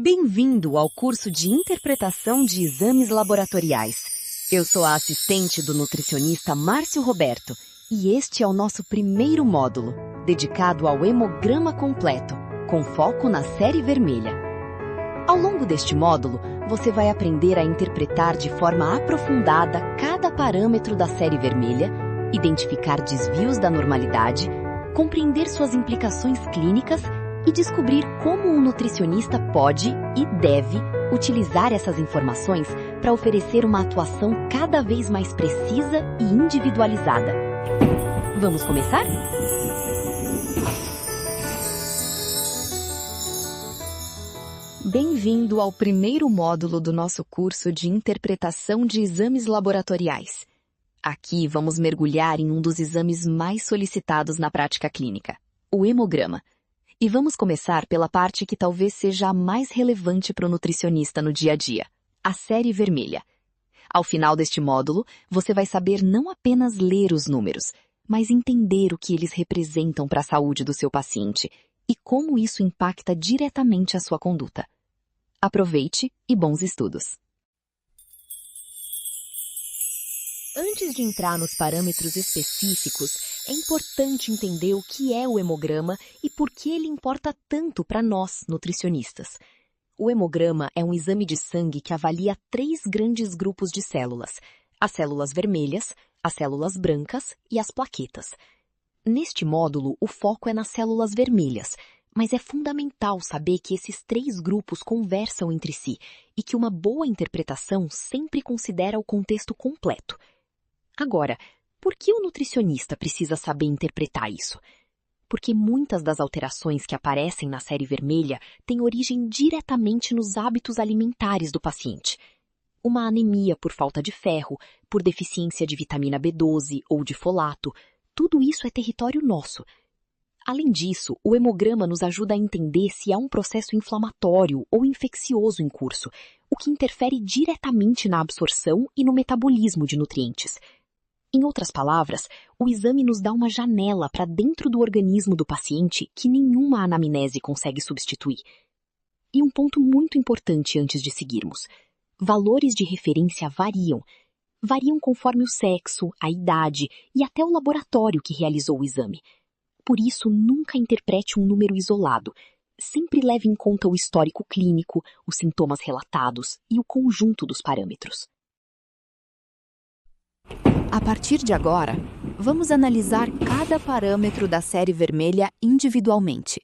Bem-vindo ao curso de Interpretação de Exames Laboratoriais. Eu sou a assistente do nutricionista Márcio Roberto e este é o nosso primeiro módulo, dedicado ao hemograma completo, com foco na série vermelha. Ao longo deste módulo, você vai aprender a interpretar de forma aprofundada cada parâmetro da série vermelha, identificar desvios da normalidade, compreender suas implicações clínicas e descobrir como um nutricionista pode e deve utilizar essas informações para oferecer uma atuação cada vez mais precisa e individualizada. Vamos começar? Bem-vindo ao primeiro módulo do nosso curso de Interpretação de Exames Laboratoriais. Aqui vamos mergulhar em um dos exames mais solicitados na prática clínica, o hemograma. E vamos começar pela parte que talvez seja a mais relevante para o nutricionista no dia a dia, a série vermelha. Ao final deste módulo, você vai saber não apenas ler os números, mas entender o que eles representam para a saúde do seu paciente e como isso impacta diretamente a sua conduta. Aproveite e bons estudos! Antes de entrar nos parâmetros específicos, é importante entender o que é o hemograma e por que ele importa tanto para nós, nutricionistas. O hemograma é um exame de sangue que avalia 3 grandes grupos de células: as células vermelhas, as células brancas e as plaquetas. Neste módulo, o foco é nas células vermelhas, mas é fundamental saber que esses 3 grupos conversam entre si e que uma boa interpretação sempre considera o contexto completo. Agora, por que o nutricionista precisa saber interpretar isso? Porque muitas das alterações que aparecem na série vermelha têm origem diretamente nos hábitos alimentares do paciente. Uma anemia por falta de ferro, por deficiência de vitamina B12 ou de folato, tudo isso é território nosso. Além disso, o hemograma nos ajuda a entender se há um processo inflamatório ou infeccioso em curso, o que interfere diretamente na absorção e no metabolismo de nutrientes. Em outras palavras, o exame nos dá uma janela para dentro do organismo do paciente que nenhuma anamnese consegue substituir. E um ponto muito importante antes de seguirmos: valores de referência variam. Variam conforme o sexo, a idade e até o laboratório que realizou o exame. Por isso, nunca interprete um número isolado. Sempre leve em conta o histórico clínico, os sintomas relatados e o conjunto dos parâmetros. A partir de agora, vamos analisar cada parâmetro da série vermelha individualmente.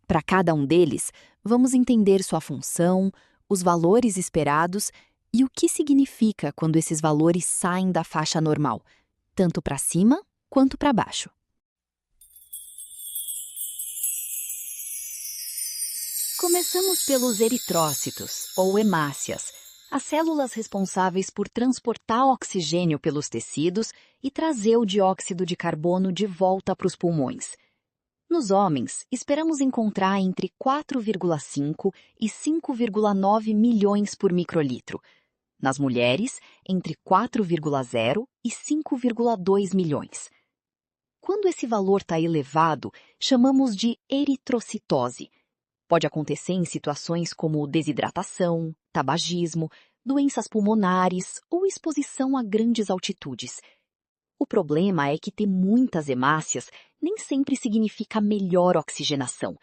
Para cada um deles, vamos entender sua função, os valores esperados e o que significa quando esses valores saem da faixa normal, tanto para cima quanto para baixo. Começamos pelos eritrócitos, ou hemácias, as células responsáveis por transportar oxigênio pelos tecidos e trazer o dióxido de carbono de volta para os pulmões. Nos homens, esperamos encontrar entre 4,5 e 5,9 milhões por microlitro. Nas mulheres, entre 4,0 e 5,2 milhões. Quando esse valor está elevado, chamamos de eritrocitose. Pode acontecer em situações como desidratação, tabagismo, doenças pulmonares ou exposição a grandes altitudes. O problema é que ter muitas hemácias nem sempre significa melhor oxigenação.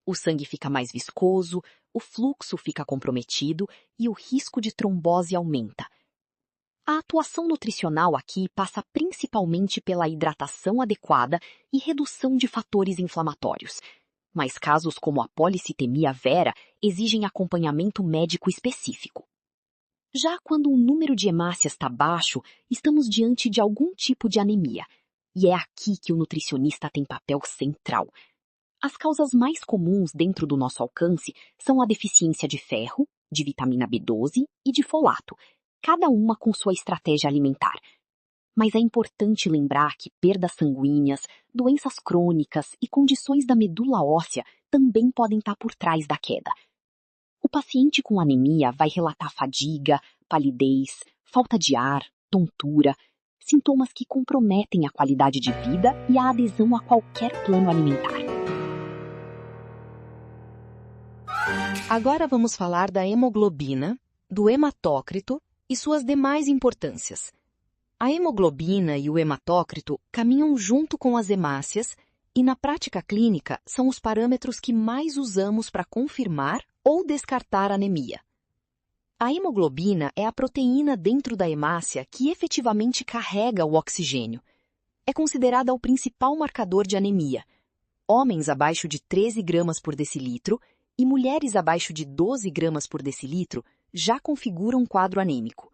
O sangue fica mais viscoso, o fluxo fica comprometido e o risco de trombose aumenta. A atuação nutricional aqui passa principalmente pela hidratação adequada e redução de fatores inflamatórios. Mas casos como a policitemia vera exigem acompanhamento médico específico. Já quando o número de hemácias está baixo, estamos diante de algum tipo de anemia. E é aqui que o nutricionista tem papel central. As causas mais comuns dentro do nosso alcance são a deficiência de ferro, de vitamina B12 e de folato, cada uma com sua estratégia alimentar. Mas é importante lembrar que perdas sanguíneas, doenças crônicas e condições da medula óssea também podem estar por trás da queda. O paciente com anemia vai relatar fadiga, palidez, falta de ar, tontura, sintomas que comprometem a qualidade de vida e a adesão a qualquer plano alimentar. Agora vamos falar da hemoglobina, do hematócrito e suas demais importâncias. A hemoglobina e o hematócrito caminham junto com as hemácias e, na prática clínica, são os parâmetros que mais usamos para confirmar ou descartar anemia. A hemoglobina é a proteína dentro da hemácia que efetivamente carrega o oxigênio. É considerada o principal marcador de anemia. Homens abaixo de 13 gramas por decilitro e mulheres abaixo de 12 gramas por decilitro já configuram um quadro anêmico.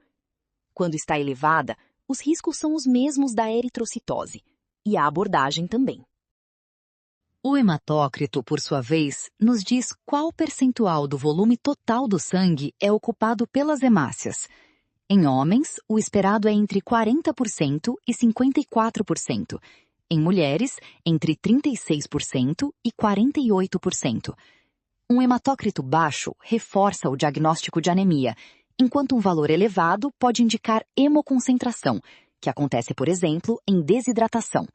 Quando está elevada, os riscos são os mesmos da eritrocitose, e a abordagem também. O hematócrito, por sua vez, nos diz qual percentual do volume total do sangue é ocupado pelas hemácias. Em homens, o esperado é entre 40% e 54%. Em mulheres, entre 36% e 48%. Um hematócrito baixo reforça o diagnóstico de anemia, enquanto um valor elevado pode indicar hemoconcentração, que acontece, por exemplo, em desidratação.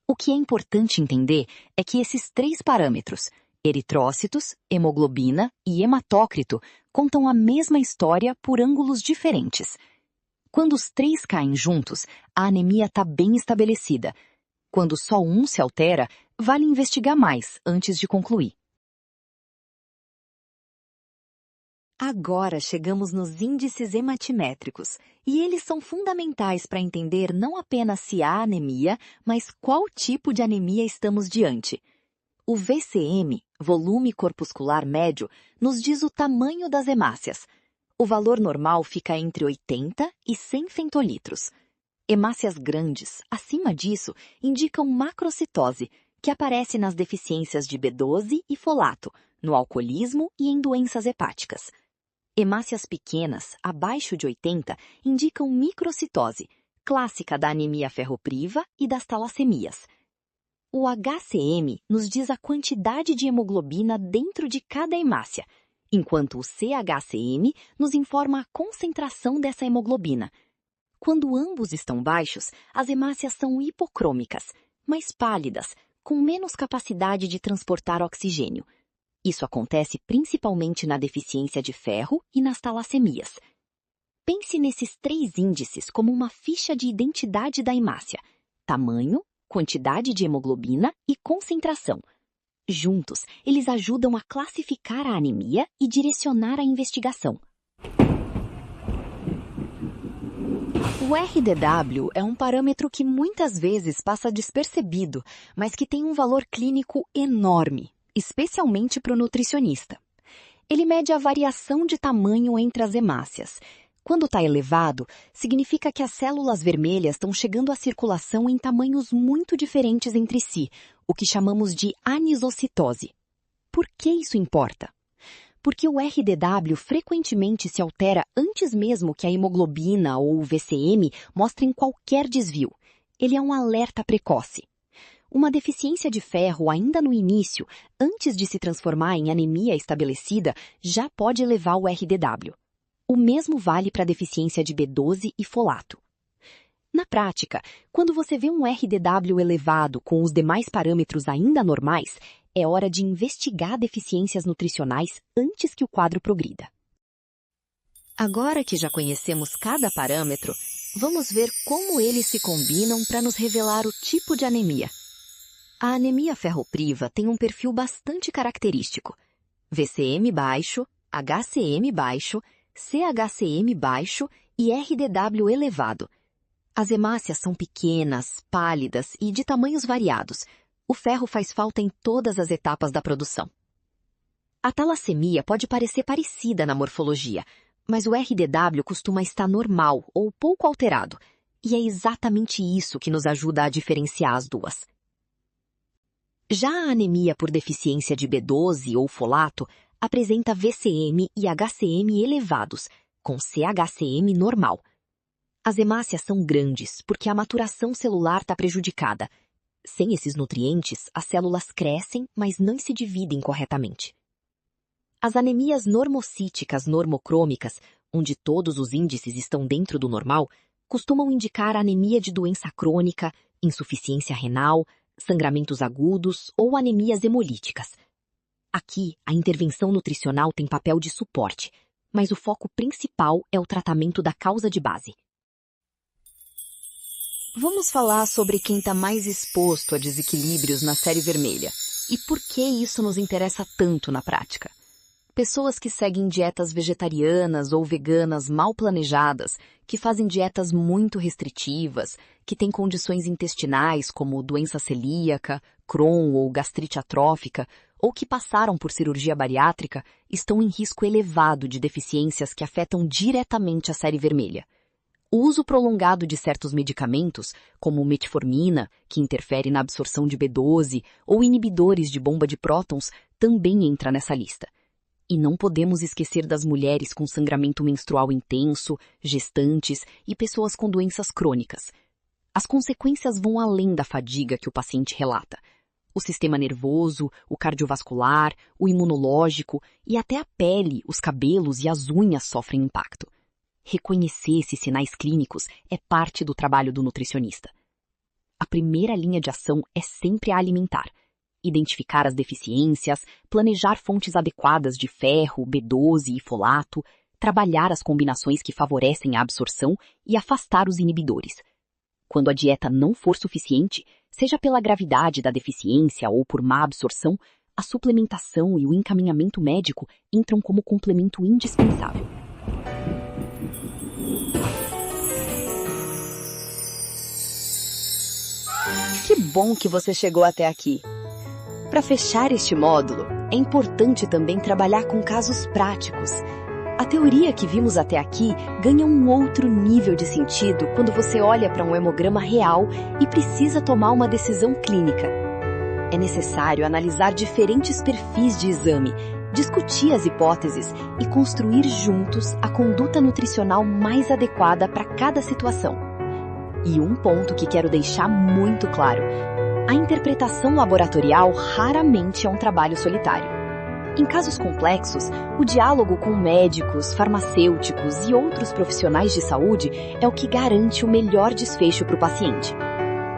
O que é importante entender é que esses 3 parâmetros, eritrócitos, hemoglobina e hematócrito, contam a mesma história por ângulos diferentes. Quando os 3 caem juntos, a anemia está bem estabelecida. Quando só um se altera, vale investigar mais antes de concluir. Agora chegamos nos índices hematimétricos, e eles são fundamentais para entender não apenas se há anemia, mas qual tipo de anemia estamos diante. O VCM, volume corpuscular médio, nos diz o tamanho das hemácias. O valor normal fica entre 80 e 100 fentolitros. Hemácias grandes, acima disso, indicam macrocitose, que aparece nas deficiências de B12 e folato, no alcoolismo e em doenças hepáticas. Hemácias pequenas, abaixo de 80, indicam microcitose, clássica da anemia ferropriva e das talassemias. O HCM nos diz a quantidade de hemoglobina dentro de cada hemácia, enquanto o CHCM nos informa a concentração dessa hemoglobina. Quando ambos estão baixos, as hemácias são hipocrômicas, mais pálidas, com menos capacidade de transportar oxigênio. Isso acontece principalmente na deficiência de ferro e nas talassemias. Pense nesses 3 índices como uma ficha de identidade da hemácia: tamanho, quantidade de hemoglobina e concentração. Juntos, eles ajudam a classificar a anemia e direcionar a investigação. O RDW é um parâmetro que muitas vezes passa despercebido, mas que tem um valor clínico enorme, especialmente para o nutricionista. Ele mede a variação de tamanho entre as hemácias. Quando está elevado, significa que as células vermelhas estão chegando à circulação em tamanhos muito diferentes entre si, o que chamamos de anisocitose. Por que isso importa? Porque o RDW frequentemente se altera antes mesmo que a hemoglobina ou o VCM mostrem qualquer desvio. Ele é um alerta precoce. Uma deficiência de ferro ainda no início, antes de se transformar em anemia estabelecida, já pode elevar o RDW. O mesmo vale para a deficiência de B12 e folato. Na prática, quando você vê um RDW elevado com os demais parâmetros ainda normais, é hora de investigar deficiências nutricionais antes que o quadro progrida. Agora que já conhecemos cada parâmetro, vamos ver como eles se combinam para nos revelar o tipo de anemia. A anemia ferropriva tem um perfil bastante característico: VCM baixo, HCM baixo, CHCM baixo e RDW elevado. As hemácias são pequenas, pálidas e de tamanhos variados. O ferro faz falta em todas as etapas da produção. A talassemia pode parecer parecida na morfologia, mas o RDW costuma estar normal ou pouco alterado, e é exatamente isso que nos ajuda a diferenciar as duas. Já a anemia por deficiência de B12 ou folato apresenta VCM e HCM elevados, com CHCM normal. As hemácias são grandes porque a maturação celular está prejudicada. Sem esses nutrientes, as células crescem, mas não se dividem corretamente. As anemias normocíticas normocrômicas, onde todos os índices estão dentro do normal, costumam indicar anemia de doença crônica, insuficiência renal, sangramentos agudos ou anemias hemolíticas. Aqui, a intervenção nutricional tem papel de suporte, mas o foco principal é o tratamento da causa de base. Vamos falar sobre quem está mais exposto a desequilíbrios na série vermelha e por que isso nos interessa tanto na prática. Pessoas que seguem dietas vegetarianas ou veganas mal planejadas, que fazem dietas muito restritivas, que têm condições intestinais como doença celíaca, Crohn ou gastrite atrófica, ou que passaram por cirurgia bariátrica, estão em risco elevado de deficiências que afetam diretamente a série vermelha. O uso prolongado de certos medicamentos, como metformina, que interfere na absorção de B12, ou inibidores de bomba de prótons, também entra nessa lista. E não podemos esquecer das mulheres com sangramento menstrual intenso, gestantes e pessoas com doenças crônicas. As consequências vão além da fadiga que o paciente relata. O sistema nervoso, o cardiovascular, o imunológico e até a pele, os cabelos e as unhas sofrem impacto. Reconhecer esses sinais clínicos é parte do trabalho do nutricionista. A primeira linha de ação é sempre a alimentar. Identificar as deficiências, planejar fontes adequadas de ferro, B12 e folato, trabalhar as combinações que favorecem a absorção e afastar os inibidores. Quando a dieta não for suficiente, seja pela gravidade da deficiência ou por má absorção, a suplementação e o encaminhamento médico entram como complemento indispensável. Que bom que você chegou até aqui! Para fechar este módulo, é importante também trabalhar com casos práticos. A teoria que vimos até aqui ganha um outro nível de sentido quando você olha para um hemograma real e precisa tomar uma decisão clínica. É necessário analisar diferentes perfis de exame, discutir as hipóteses e construir juntos a conduta nutricional mais adequada para cada situação. E um ponto que quero deixar muito claro: a interpretação laboratorial raramente é um trabalho solitário. Em casos complexos, o diálogo com médicos, farmacêuticos e outros profissionais de saúde é o que garante o melhor desfecho para o paciente.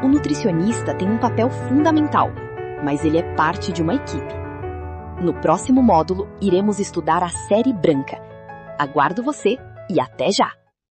O nutricionista tem um papel fundamental, mas ele é parte de uma equipe. No próximo módulo, iremos estudar a série branca. Aguardo você e até já!